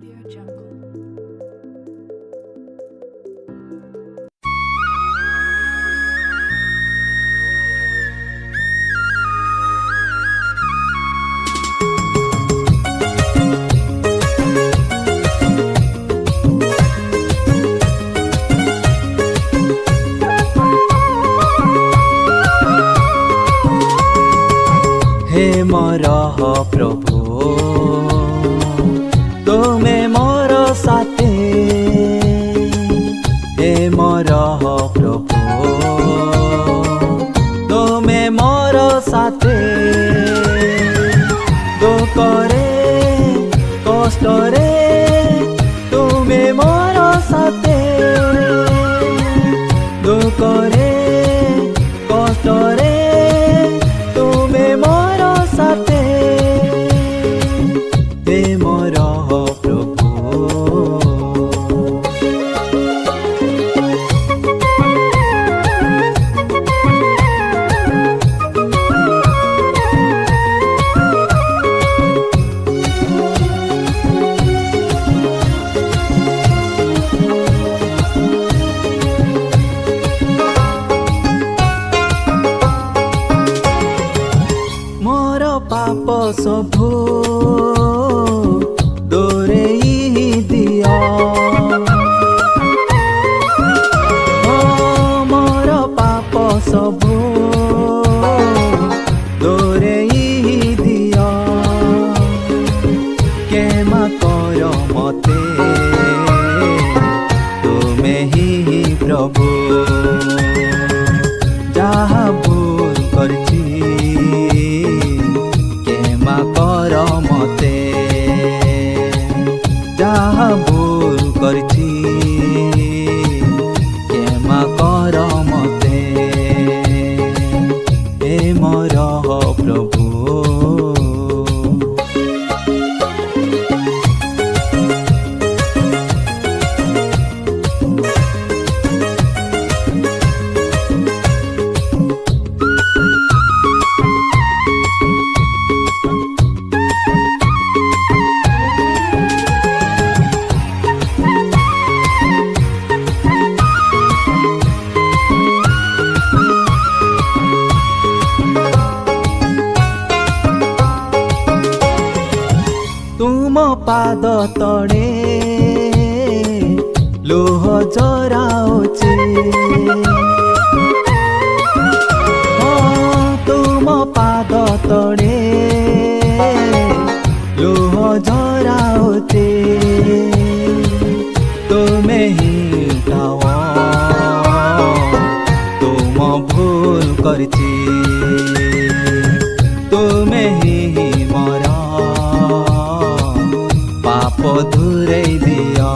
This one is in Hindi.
हे मोर प्रभु तुमे मोर साथे, हे मोर प्रभु तुमे मोर साथे, दुखरे कष्टरे तुमे मोर साथे, दुखरे कष्टरे तुमे मोर साथे, हे मोर प्रभु। मोर पाप सबू दोरेई दिया, मोर पाप सबू दोरेई दिया, क्षमा कर मते तुमे ही प्रभु, जहा भूल करछि क्षमा कर मते, जहा भूल करछि क्षमा कर मते, हे मोर प्रभु। तुम पाद तड़े लोह जराउचे, तुम पाद तड़े लोह जराउचे, तुमे ही उठाओ तुम भूल करछि, तुमे ही मोर पाप दूरे दिया।